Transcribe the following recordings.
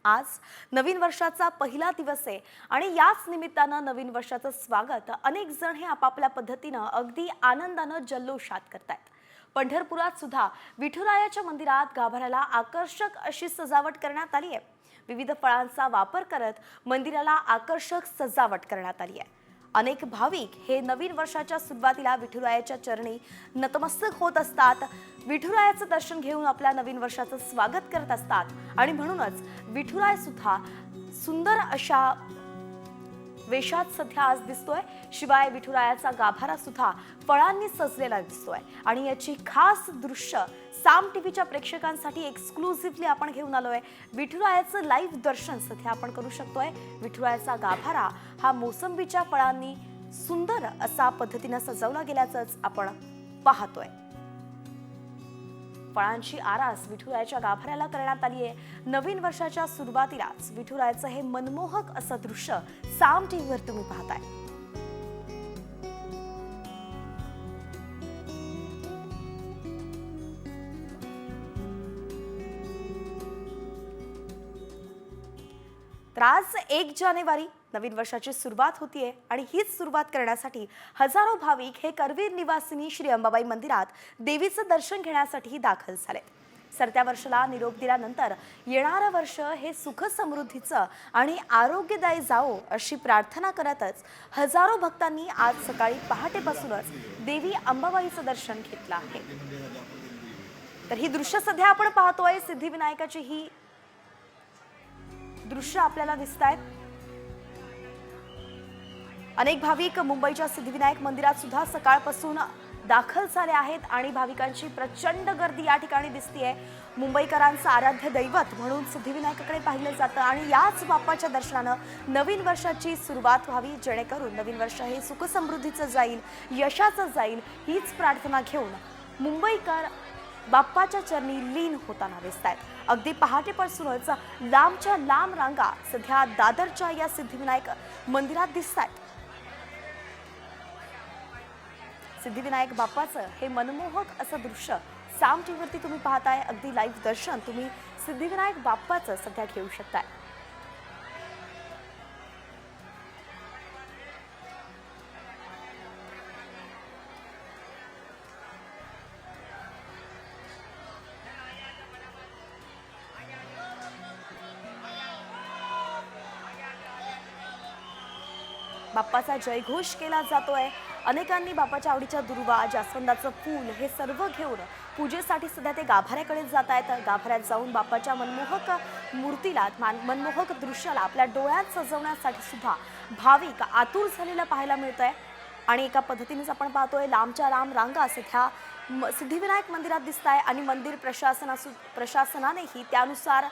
आज नवीन वर्षाचा पहिला दिवस आहे आणि याच निमित्तानं नवीन वर्षाचं स्वागत अनेक जण हे आपापल्या पद्धतीनं अगदी आनंदानं जल्लोषात करतात। पंढरपुरात सुद्धा विठुरायाच्या मंदिरात गाभाऱ्याला आकर्षक अशी सजावट करण्यात आली आहे। विविध फळांचा वापर करत मंदिराला आकर्षक सजावट करण्यात आली आहे। अनेक भाविक हे नवीन वर्षाच्या सुरुवातीला विठुरायाच्या चरणी नतमस्तक होत असतात। विठुरायाचं दर्शन घेऊन आपल्या नवीन वर्षाचं स्वागत करत असतात आणि म्हणूनच विठुराय सुद्धा सुंदर अशा वेशात सध्या आज दिसतोय। शिवाय विठुरायाचा गाभारा सुद्धा फळांनी सजलेला दिसतोय आणि याची खास दृश्य साम टीव्हीच्या प्रेक्षकांसाठी एक्सक्लुझिव्हली आपण घेऊन आलोय। विठुरायाचं लाईव्ह दर्शन सध्या आपण करू शकतोय। विठुरायाचा गाभारा हा मोसंबीच्या फळांनी सुंदर असा पद्धतीने सजवला गेल्याचंच आपण पाहतोय। फळांची आरास विठुरायाच्या गाभाऱ्याला करण्यात आली आहे। नवीन वर्षाच्या सुरुवातीलाच विठुरायाचं हे मनमोहक असं दृश्य साम टीव्हीवर तुम्ही पाहताय। तर आज 1 जानेवारी नवीन वर्षाची सुरुवात होतीये आणि हीच सुरुवात करण्यासाठी हजारो भाविक हे करवीर निवासिनी श्री अंबाबाई मंदिरात देवीचं दर्शन घेण्यासाठी दाखल झाले। सरत्या वर्षाला निरोप दिल्यानंतर येणारं वर्ष हे सुख समृद्धीचं आणि आरोग्यदायी जावो अशी प्रार्थना करतच हजारो भक्तांनी आज सकाळी पहाटेपासूनच देवी अंबाबाईचं दर्शन घेतलं आहे। तर ही दृश्य सध्या आपण पाहतोय। सिद्धिविनायकाची ही दृश्य आपल्याला दिसतायत। अनेक भाविक मुंबईच्या सिद्धिविनायक मंदिरात सुद्धा सकाळपासून दाखल झाले आहेत आणि भाविकांची प्रचंड गर्दी या ठिकाणी दिसतेय। मुंबईकरांचं आराध्य दैवत म्हणून सिद्धिविनायकाकडे पाहिलं जातं आणि याच बाप्पाच्या दर्शनानं नवीन वर्षाची सुरुवात व्हावी, जेणेकरून नवीन वर्ष हे सुख समृद्धीचं जाईल, यशाचं जाईल हीच प्रार्थना घेऊन मुंबईकर बाप्पाच्या चरणी लीन होताना दिसतायत। अगदी पहाटेपासूनच लांबच्या लांब रांगा सध्या दादरच्या या सिद्धिविनायक मंदिरात दिसतायत। सिद्धिविनायक बाप्पाचं हे मनमोहक असं दृश्य साम टीव्हीवरती तुम्ही पाहताय। अगदी लाईव्ह दर्शन तुम्ही सिद्धिविनायक बाप्पाचं सध्या घेऊ शकताय। बाप्पाचा जयघोष केला जातोय। अनेकांनी बाप्पाच्या आवडीच्या दुर्वा, जास्वंदाचं फूल हे सर्व घेऊन पूजेसाठी सध्या ते गाभाऱ्याकडे जात आहेत। गाभाऱ्यात जाऊन बाप्पाच्या मनमोहक मूर्तीला, मनमोहक दृश्याला आपल्या डोळ्यात सजवण्यासाठी सुद्धा भाविक आतुर झालेला पाहायला मिळतंय। आणि एका पद्धतीनेच आपण पाहतोय लांबच्या लांब रांगा सध्या सिद्धिविनायक मंदिरात दिसताय आणि मंदिर प्रशासनानेही त्यानुसार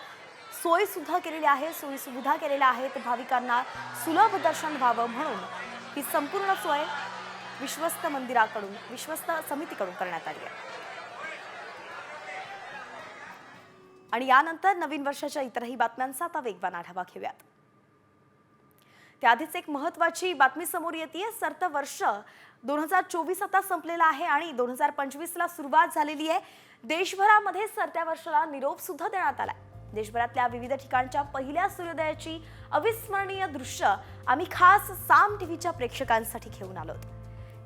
सोय सुद्धा केलेली आहे, सोयी सुविधा केलेल्या आहेत। भाविकांना सुलभ दर्शन व्हावं म्हणून ही संपूर्ण सोय विश्वस्त मंदिराकडून, विश्वस्त समितीकडून करण्यात आली आहे। आणि यानंतर नवीन वर्षाच्या इतरही बातम्यांचा आता वेगवान आढावा घेऊयात। त्याआधीच एक महत्त्वाची बातमी समोर येतेय। सरतं वर्ष 2024 आता संपलेला आहे आणि 2025 ला सुरुवात झालेली आहे। देशभरामध्ये सरत्या वर्षाला निरोप सुद्धा देण्यात आलाय। देशभरातल्या विविध ठिकाणच्या पहिल्या सूर्योदयाची अविस्मरणीय दृश्य आम्ही खास साम टीव्हीच्या प्रेक्षकांसाठी घेऊन आलोत।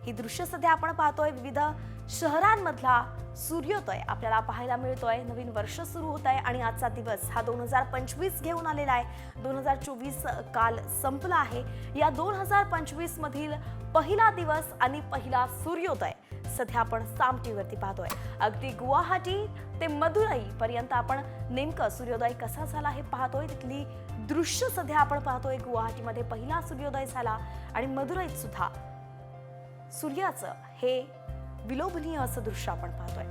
ही दृश्य सध्या आपण पाहतोय। विविध शहरांमधला सूर्योदय आपल्याला पाहायला मिळतोय। नवीन वर्ष सुरू होत आहे आणि आजचा दिवस हा 2025 घेऊन आलेला आहे। 2024 काल संपला आहे। या 2025 मधील पहिला दिवस आणि पहिला सूर्योदय सध्या आपण साम टीव्हीवरती पाहतोय। अगदी गुवाहाटी ते मदुराई पर्यंत आपण नेमकं सूर्योदय कसा झाला हे पाहतोय। तिथली दृश्य सध्या आपण पाहतोय। गुवाहाटीमध्ये पहिला सूर्योदय झाला आणि मदुराईत सुद्धा सूर्याचं हे विलोभनीय असं दृश्य आपण पाहतोय।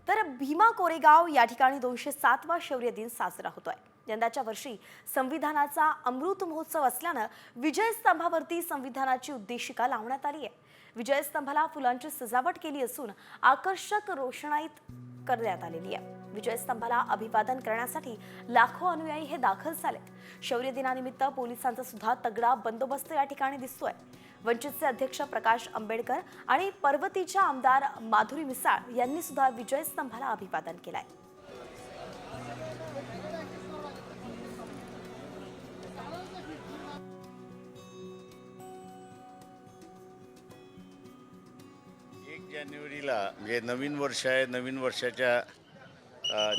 तर भीमा कोरेगाव या ठिकाणी 207वा शौर्य दिन साजरा होतोय। यंदाच्या वर्षी संविधानाचा अमृत महोत्सव असल्यानं विजय स्तंभावरती संविधानाची उद्देशिका लावण्यात आली आहे। विजय स्तंभाला फुलांची सजावट केली असून आकर्षक रोषणाईत करण्यात आलेली आहे। विजय स्तंभाला अभिवादन करण्यासाठी लाखो अनुयायी हे दाखल झालेत। शौर्य दिनानिमित्त पोलिसांचा सुद्धा तगडा बंदोबस्त या ठिकाणी दिसतोय। वंचितचे अध्यक्ष प्रकाश आंबेडकर आणि पर्वतीच्या आमदार माधुरी मिसाळ यांनी सुद्धा विजय स्तंभाला अभिवादन केलंय. जानेवारीला म्हणजे नवीन वर्ष आहे. नवीन वर्षाच्या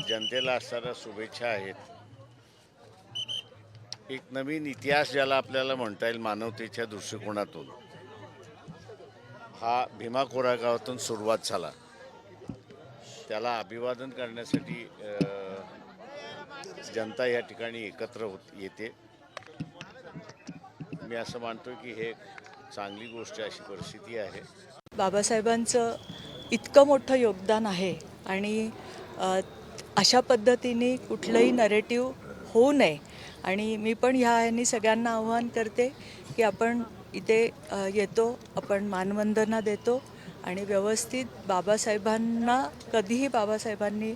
जनतेला असणाऱ्या शुभेच्छा आहेत. एक नवीन इतिहास ज्याला आपल्याला म्हणता येईल मानवतेच्या दृष्टिकोनातून हा भीमा कोरेगावातून सुरुवात झाला. त्याला अभिवादन करण्यासाठी जनता या ठिकाणी एकत्र येते. मी असं मानतो की हे चांगली गोष्ट अशी परिस्थिती आहे. बाबासाहेबांचं इतकं मोठं योगदान आहे आणि अशा पद्धतीने कुठलंही नरेटिव्ह होऊ नये. आणि मी पण ह्यानी सगळ्यांना आव्हान करते की आपण इथे येतो, आपण मानवंदना देतो आणि व्यवस्थित बाबासाहेबांना कधीही बाबासाहेबांनी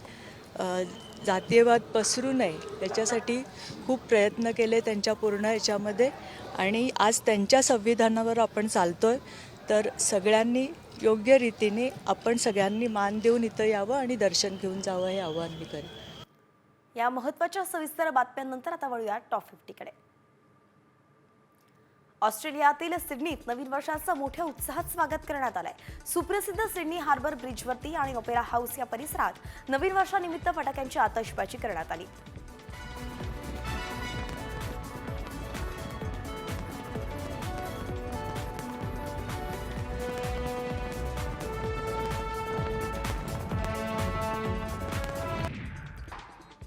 जातीयवाद पसरू नये त्याच्यासाठी खूप प्रयत्न केले त्यांच्या पूर्ण याच्यामध्ये. आणि आज त्यांच्या संविधानावर आपण चालतोय तर सगळ्यांनी योग्य रीतीने आपण सगळ्यांनी मान देऊन इथं यावं आणि दर्शन घेऊन जावं हे आव्हान मी करेन. या महत्त्वाच्या सविस्तर बातम्यांनंतर आता वळूया टॉप 50 कडे. ऑस्ट्रेलियातील सिडनीत नवीन वर्षाचं मोठ्या उत्साहात स्वागत करण्यात आलंय. सुप्रसिद्ध सिडनी हार्बर ब्रिजवरती आणि ओपेरा हाऊस या परिसरात नवीन वर्षानिमित्त फटाक्यांची आतषबाजी करण्यात आली.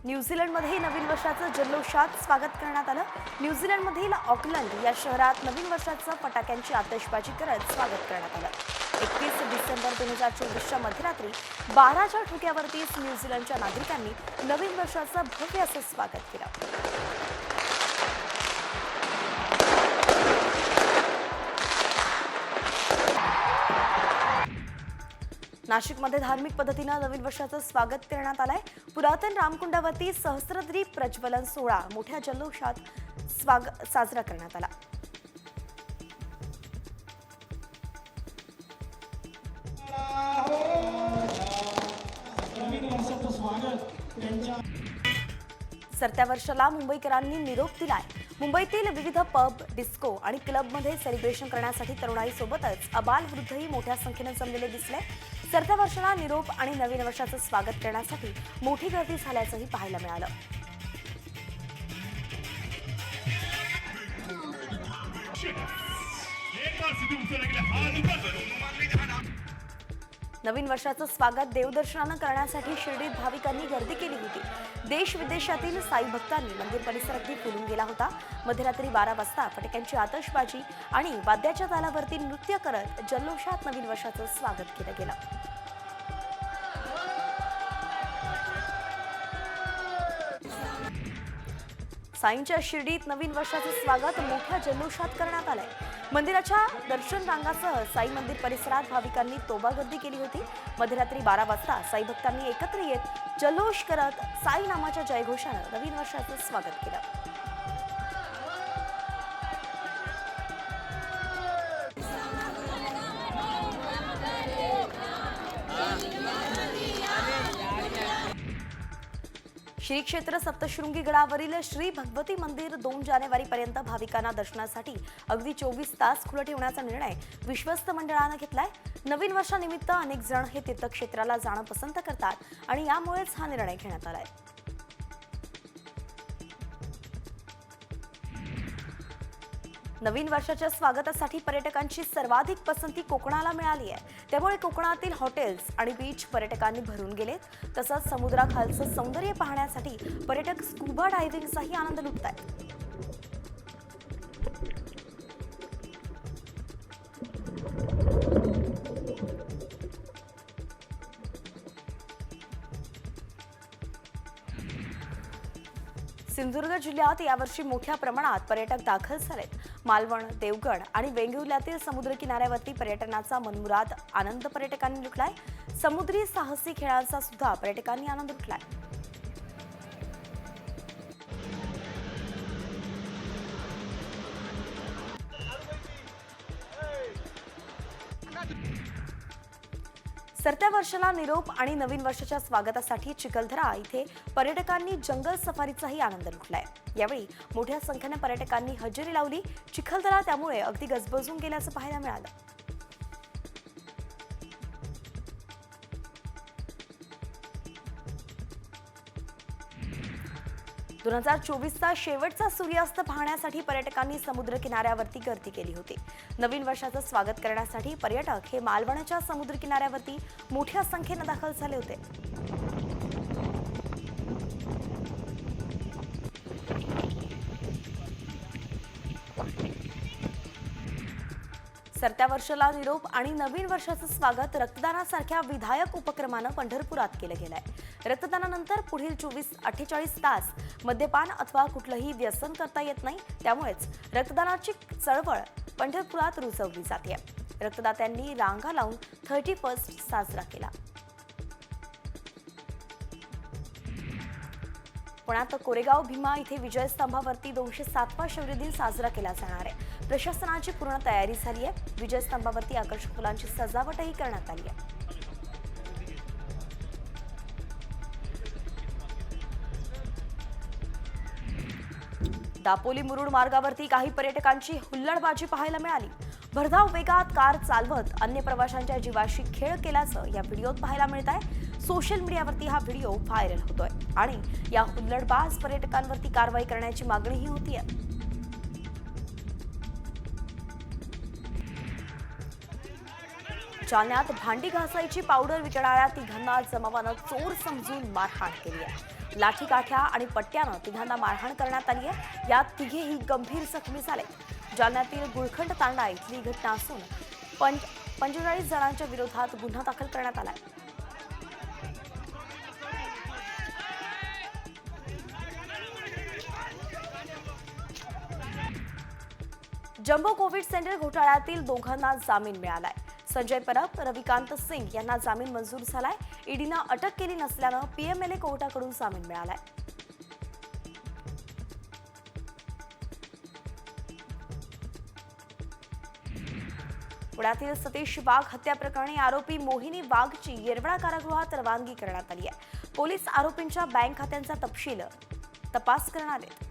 न्यूझीलंडमध्ये नवीन वर्षाचं जल्लोषात स्वागत करण्यात आलं. न्यूझीलंडमधील ऑकलंड या शहरात नवीन वर्षाचं फटाक्यांची आतषबाजी करत स्वागत करण्यात आलं. 31 डिसेंबर 2024च्या मध्यरात्री 12च्या ठोक्यावरती न्यूझीलंडच्या नागरिकांनी नवीन वर्षाचं भव्य असं स्वागत केलं. नाशिकमध्ये धार्मिक पद्धतीनं नवीन वर्षाचं स्वागत करण्यात आलंय. पुरातन रामकुंडावरती सहस्त्रदीप प्रज्वलन सोहळा मोठ्या जल्लोषात साजरा करण्यात आला. सरत्या वर्षाला मुंबईकरांनी निरोप दिलाय. मुंबईतील विविध पब, डिस्को आणि क्लबमध्ये सेलिब्रेशन करण्यासाठी तरुणाईसोबतच आबालवृद्धही मोठ्या संख्येने जमलेले दिसले. सरत्या वर्षाला निरोप आणि नवीन वर्षाचं स्वागत करण्यासाठी मोठी गर्दी झाल्याचंही पाहायला मिळालं. नवीन वर्षाचं स्वागत देवदर्शनानं करण्यासाठी शिर्डीत भाविकांनी गर्दी केली होती. देश विदेशातील साई भक्तांनी मंदिर परिसर अगदी फुलून गेला होता. मध्यरात्री 12 वाजता फटाक्यांची आतषबाजी आणि वाद्याच्या तालावरती नृत्य करत जल्लोषात नवीन वर्षाचं स्वागत केलं गेलं. साईंच्या शिर्डीत नवीन वर्षाचं स्वागत मोठ्या जल्लोषात करण्यात आलंय. मंदिराच्या दर्शन रांगासह साई मंदिर परिसरात भाविकांनी तोबा गर्दी केली होती. मध्यरात्री 12 वाजता साई भक्तांनी एकत्र येत जल्लोष करत साई नामाच्या जयघोषानं नवीन वर्षाचं स्वागत केलं. श्री क्षेत्र सप्तशृंगी गडावरील श्री भगवती मंदिर 2 जानेवारीपर्यंत भाविकांना दर्शनासाठी अगदी 24 तास खुलं ठेवण्याचा निर्णय विश्वस्त मंडळानं घेतलाय. नवीन वर्षानिमित्त अनेक जण हे तीर्थक्षेत्राला जाणं पसंत करतात आणि यामुळेच हा निर्णय घेण्यात आलाय. नवीन वर्षाच्या स्वागतासाठी पर्यटकांची सर्वाधिक पसंती कोकणाला मिळाली आहे. त्यामुळे कोकणातील हॉटेल्स आणि बीच पर्यटकांनी भरून गेलेत. तसंच समुद्राखालचं सौंदर्य पाहण्यासाठी पर्यटक स्कुबा डायव्हिंगचाही आनंद लुटतायत. सिंधुदुर्ग जिल्ह्यात यावर्षी मोठ्या प्रमाणात पर्यटक दाखल झालेत. मालवण, देवगड आणि वेंगुर्ल्यातील समुद्र किनाऱ्यावरती पर्यटनाचा मनमुराद आनंद पर्यटकांनी लुटलाय. समुद्री साहसी खेळांचा सुद्धा पर्यटकांनी आनंद लुटलाय. सरत्या वर्षाला निरोप आणि नवीन वर्षाच्या स्वागतासाठी चिखलदरा इथे पर्यटकांनी जंगल सफारीचाही आनंद लुटलाय। यावेळी मोठ्या संख्येने पर्यटकांनी हजेरी लावली। चिखलदरा त्यामुळे अगदी गजबजून गेल्याचं पाहायला मिळालं। 2024चा शेवटचा सूर्यास्त पाहण्यासाठी पर्यटकांनी समुद्र किनाऱ्यावरती गर्दी केली होती। नवीन वर्षाचं स्वागत करण्यासाठी पर्यटक हे मालवणच्या समुद्र किनाऱ्यावरती मोठ्या संख्येने दाखल झाले होते। सरत्या वर्षाला निरोप आणि नवीन वर्षाचं स्वागत रक्तदानासारख्या विधायक उपक्रमानं पंढरपुरात केलं गेलंय। रक्तदानानंतर पुढील 24-48 तास मद्यपान अथवा कुठलंही व्यसन करता येत नाही। त्यामुळेच रक्तदानाची चळवळ पंढरपुरात रुजवली जाते। रक्तदात्यांनी रांगा लावून 31st साजरा केला। पुण्यात कोरेगाव भीमा इथे विजयस्तंभावरती 207वा शौर्य दिन साजरा केला जाणार आहे। प्रशासनाची पूर्ण तयारी झाली आहे। विजयस्तंभावरती आकर्षक फुलांची सजावटही करण्यात आली आहे। दापोली मुरुड मार्गावरती काही पर्यटकांची हुल्लडबाजी पाहायला मिळाली। भरधाव वेगात कार चालवत अन्य प्रवाशांच्या जीवाशी खेळ केल्याचं या व्हिडिओत पाहायला मिळत आहे। सोशल मीडियावरती हा व्हिडिओ व्हायरल होतोय आणि या हुल्लडबाज पर्यटकांवरती कारवाई करण्याची मागणीही होतीये। जालन्यात भांडी घासायची पावडर विकणाऱ्या तिघांना जमावानं चोर समजून मारहाण केली आहे। लाठीकाठ्या आणि पट्ट्यानं तिघांना मारहाण करण्यात आली आहे। यात तिघेही गंभीर जखमी झाले। जालन्यातील गुळखंड तांडा इथली घटना असून 45 जणांच्या विरोधात गुन्हा दाखल करण्यात आलाय। जम्बो कोविड सेंटर घोटाळ्यातील दोघांना जामीन मिळालाय। संजय परब, रविकांत सिंग यांना जामीन मंजूर झालाय। ईडीनं अटक केली नसल्यानं पीएमएलए कोर्टाकडून जामीन मिळालाय। पुण्यातील सतीश वाघ हत्या प्रकरणी आरोपी मोहिनी वाघची येरवडा कारागृहात रवानगी करण्यात आली आहे। पोलीस आरोपींच्या बँक खात्यांचा तपशील तपास करणार आहेत।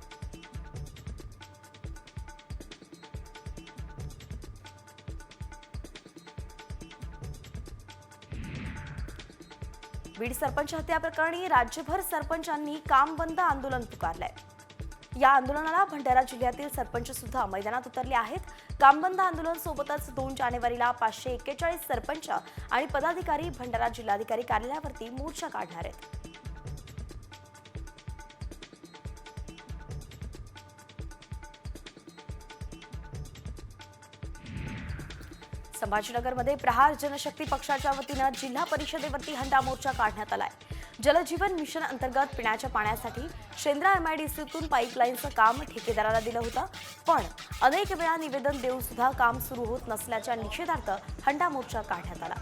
बीड सरपंच हत्या प्रकरणी राज्यभर सरपंचांनी काम बंद आंदोलन पुकारलंय। या आंदोलनाला भंडारा जिल्ह्यातील सरपंच सुद्धा मैदानात उतरले आहेत। काम बंद आंदोलन सोबतच 2 जानेवारीला 541 सरपंच आणि पदाधिकारी भंडारा जिल्हाधिकारी कार्यालयावरती मोर्चा काढणार आहेत। संभाजीनगरमध्ये प्रहार जनशक्ती पक्षाच्या वतीनं जिल्हा परिषदेवरती हंडा मोर्चा काढण्यात आलाय। जलजीवन मिशन अंतर्गत पिण्याच्या पाण्यासाठी शेंद्रा एमआयडीसीतून पाईपलाईनचं काम ठेकेदाराला दिलं होतं, पण अनेक वेळा निवेदन देऊन सुद्धा काम सुरू होत नसल्याच्या निषेधार्थ हंडा मोर्चा काढण्यात आला।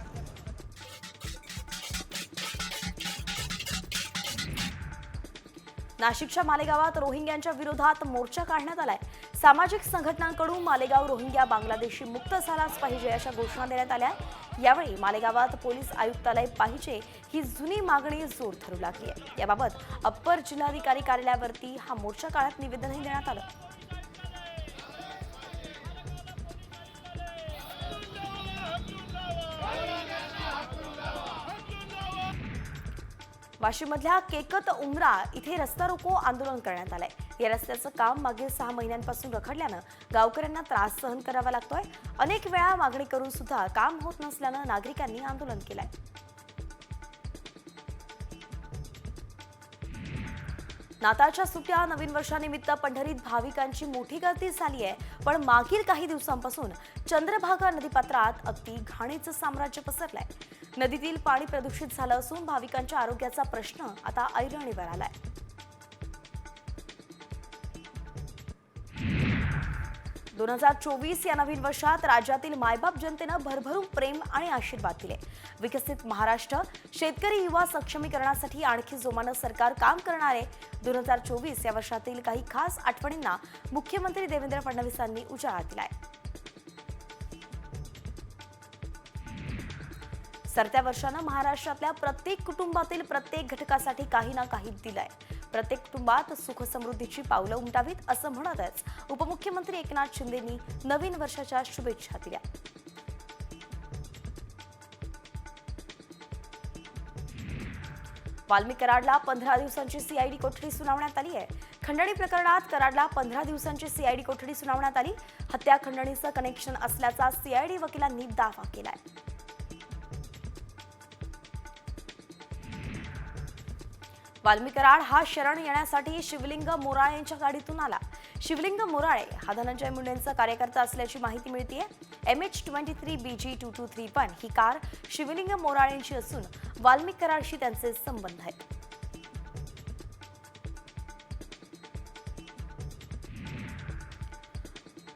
नाशिकच्या मालेगावात रोहिंग्यांच्या विरोधात मोर्चा काढण्यात आलाय। सामाजिक संघटनांकडून मालेगाव रोहिंग्या बांगलादेशी मुक्त झालाच पाहिजे अशा घोषणा देण्यात आल्या। यावेळी मालेगावात पोलीस आयुक्तालय पाहिजे ही जुनी मागणी जोर धरू लागली आहे। याबाबत अप्पर जिल्हाधिकारी कार्यालयावरती हा मोर्चा काढत निवेदनही देण्यात आलं। वाशीममधल्या केकत उमरा इथे रस्ता रोको आंदोलन करण्यात आलंय। या रस्त्याचं काम मागील 6 महिन्यांपासून रखडल्यानं गावकऱ्यांना त्रास सहन करावा लागतोय। अनेक वेळा मागणी करून सुद्धा काम होत नसल्यानं नागरिकांनी आंदोलन केलंय। नाताळच्या सुट्ट्या नवीन वर्षानिमित्त पंढरीत भाविकांची मोठी गर्दी झाली आहे, पण मागील काही दिवसांपासून चंद्रभागा नदीपात्रात अगदी घाणीचं साम्राज्य पसरलंय। नदीतील पाणी प्रदूषित झालं असून भाविकांच्या आरोग्याचा प्रश्न आता ऐरणीवर आलाय। दोन 2024 या नवीन वर्षात राज्यातील मायबाप जनतेनं भरभरून प्रेम आणि आशीर्वाद दिले। विकसित महाराष्ट्र, शेतकरी युवा सक्षमीकरणासाठी आणखी जोमानं सरकार काम करणार आहे। 2024 या वर्षातील काही खास आठवणींना मुख्यमंत्री देवेंद्र फडणवीसांनी उजाळा दिलाय। सरत्या वर्षानं महाराष्ट्रातल्या प्रत्येक कुटुंबातील प्रत्येक घटकासाठी काही ना काही दिलंय. प्रत्येक कुटुंबात सुख समृद्धीची पावलं उमटावीत असं म्हणतच उपमुख्यमंत्री एकनाथ शिंदेंनी नवीन वर्षाच्या शुभेच्छा दिल्या. वाल्मी कराडला 15 दिवसांची सीआयडी कोठडी सुनावण्यात आली आहे. खंडणी प्रकरणात कराडला 15 दिवसांची सीआयडी कोठडी सुनावण्यात आली. हत्या खंडणीचं कनेक्शन असल्याचा सीआयडी वकिलांनी दावा केलाय. वाल्मी कराड हा शरण येण्यासाठी शिवलिंग मोराळे यांच्या गाडीतून आला. शिवलिंग मोराळे हा धनंजय मुंडेंचा कार्यकर्ता असल्याची माहिती मिळतेय. MH23BG2231 ही कार शिवलिंग मोराळेंची असून वाल्मी कराडशी त्यांचे संबंध आहेत.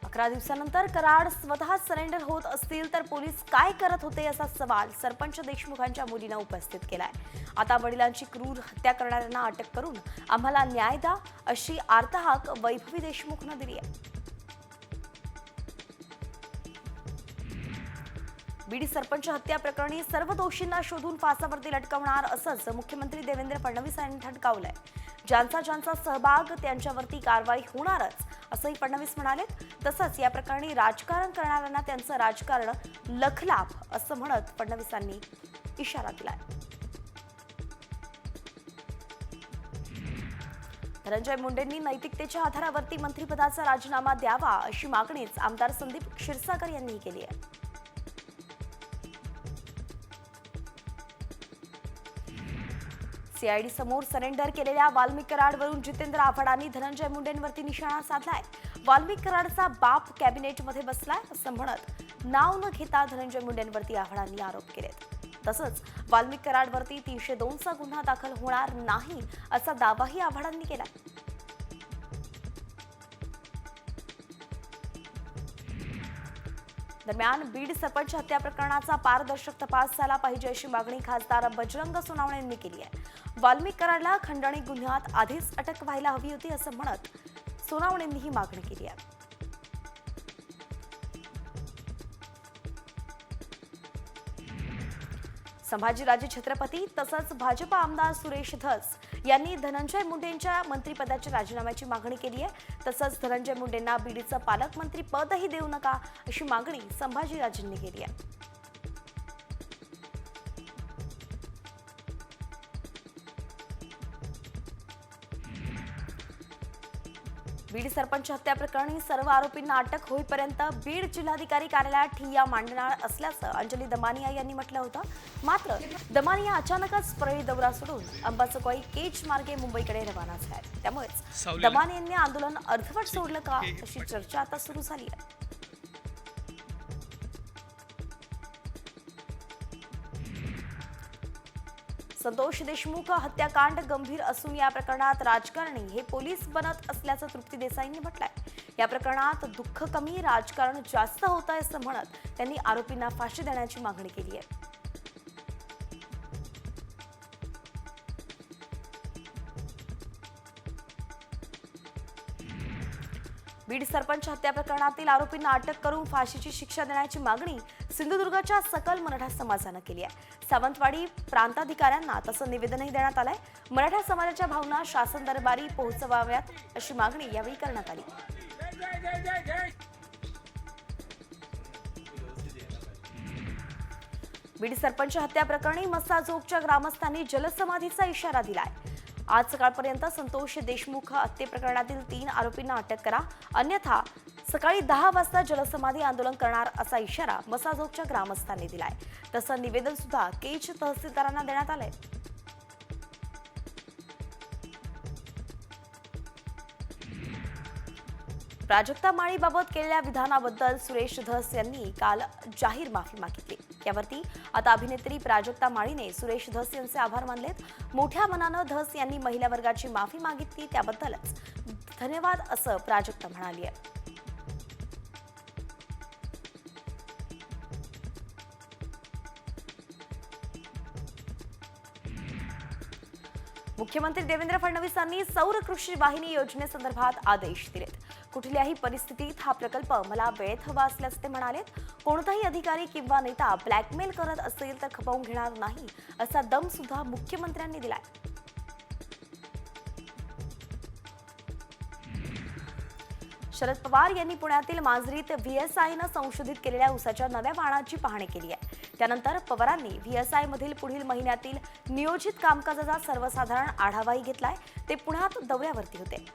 अकरा दिवसानंतर कराड स्वतः सरेंडर होत असतील तर पोलीस काय करत होते असा सवाल सरपंच देशमुखांच्या मुलीनं उपस्थित केलाय. आता वडिलांची क्रूर हत्या करणाऱ्यांना अटक करून आम्हाला न्याय द्या अशी आर्तहाक वैभवी देशमुखनं दिली आहे. बीड सरपंच हत्या प्रकरणी सर्व दोषींना शोधून फासावरती लटकवणार असंच मुख्यमंत्री देवेंद्र फडणवीस यांनी ठणकावलंय. ज्यांचा सहभाग त्यांच्यावरती कारवाई होणारच असंही फडणवीस म्हणाले. तसंच या प्रकरणी राजकारण करणाऱ्यांना त्यांचं राजकारण लखलाभ असं म्हणत फडणवीसांनी इशारा दिलाय. धनंजय मुंडेंनी नैतिकतेच्या आधारावरती मंत्रिपदाचा राजीनामा द्यावा अशी मागणीच आमदार संदीप क्षीरसागर यांनी केली आहे. सीआयडी समोर सरेंडर केलेल्या वाल्मी कराडवरून जितेंद्र आव्हाडांनी धनंजय मुंडेंवरती निशाणा साधलाय. वाल्मी कराडचा बाप कॅबिनेटमध्ये बसलाय असं म्हणत नाव न घेता धनंजय मुंडेंवरती आव्हाडांनी आरोप केलेत. तसंच वाल्मी कराडवरती 302चा गुन्हा दाखल होणार नाही असा दावाही आव्हाडांनी केला. दरम्यान बीड सरपंच हत्या प्रकरणाचा पारदर्शक तपास झाला पाहिजे अशी मागणी खासदार बजरंग सोनावणे यांनी केली आहे. वाल्मी कराडला खंडणी गुन्ह्यात आधीच अटक व्हायला हवी होती असं म्हणत सोनावणेंनी ही मागणी केली आहे. संभाजीराजे छत्रपती तसंच भाजपा आमदार सुरेश धस यांनी धनंजय मुंडेंच्या मंत्रिपदाच्या राजीनाम्याची मागणी केली आहे. तसंच धनंजय मुंडेंना बीडचं पालकमंत्री पदही देऊ नका अशी मागणी संभाजीराजेंनी केली आहे. बीड सरपंच हत्या प्रकरणी सर्व आरोपींना अटक होईपर्यंत बीड जिल्हाधिकारी कार्यालयात ठिय्या मांडणार असल्याचं अंजली दमानिया यांनी म्हटलं होतं. मात्र दमानिया अचानकच परळी दौरा सोडून अंबाजोगाई केज मार्गे मुंबईकडे रवाना झाले. त्यामुळेच दमानियांनी आंदोलन अर्धवट सोडलं का अशी चर्चा आता सुरू झाली आहे. संतोष देशमुख हत्याकांड गंभीर असून या प्रकरणात राजकारणी हे पोलीस बनत असल्याचं तृप्ती देसाईंनी म्हटलंय. या प्रकरणात दुःख कमी राजकारण जास्त होत आहे असं म्हणत त्यांनी आरोपींना फाशी देण्याची मागणी केली आहे. बीड सरपंच हत्या प्रकरणातील आरोपींना अटक करून फाशीची शिक्षा देण्याची मागणी सिंधुदुर्गच्या सकल मराठा समाजानं केली आहे. सावंतवाडी प्रांताधिकाऱ्यांना तसं निवेदनही देण्यात आलंय. मराठा समाजाच्या भावना शासन दरबारी पोहोचवाव्यात अशी मागणी यावेळी करण्यात आली. बीड सरपंच हत्या प्रकरणी मस्साजोगच्या ग्रामस्थांनी जलसमाधीचा इशारा दिलाय. आज सकाळपर्यंत संतोष देशमुख हत्ये प्रकरणातील 3 आरोपींना अटक करा, अन्यथा सकाळी 10 वाजता जलसमाधी आंदोलन करणार असा इशारा मसाजोगच्या ग्रामस्थांनी दिलाय. तसं निवेदन सुद्धा केज तहसीलदारांना देण्यात आलंय. प्राजक्ता माळीबाबत केलेल्या विधानाबद्दल सुरेश धस यांनी काल जाहीर माफी मागितली. यावरती आता अभिनेत्री प्राजक्ता माळीने सुरेश धस यांचे आभार मानलेत. मोठ्या मनानं धस यांनी महिला वर्गाची माफी मागितली त्याबद्दलच धन्यवाद असं प्राजक्ता म्हणाली आहे. मुख्यमंत्री देवेंद्र फडणवीसांनी सौर कृषी वाहिनी योजनेसंदर्भात आदेश दिलेत. कुठल्याही परिस्थितीत हा प्रकल्प मला वेळेत हवा असल्याचे ते म्हणाले. कोणताही अधिकारी किंवा नेता ब्लॅकमेल करत असेल तर खपवून घेणार नाही असा दम सुद्धा मुख्यमंत्र्यांनी दिलाय. शरद पवार यांनी पुण्यातील मांजरीत व्हीएसआयनं संशोधित केलेल्या ऊसाच्या नव्या वाणाची पाहणी केली आहे. त्यानंतर पवारांनी व्हीएसआय मधील पुढील महिन्यातील नियोजित कामकाजाचा सर्वसाधारण आढावाही घेतलाय. ते पुण्यात दौऱ्यावरती होते.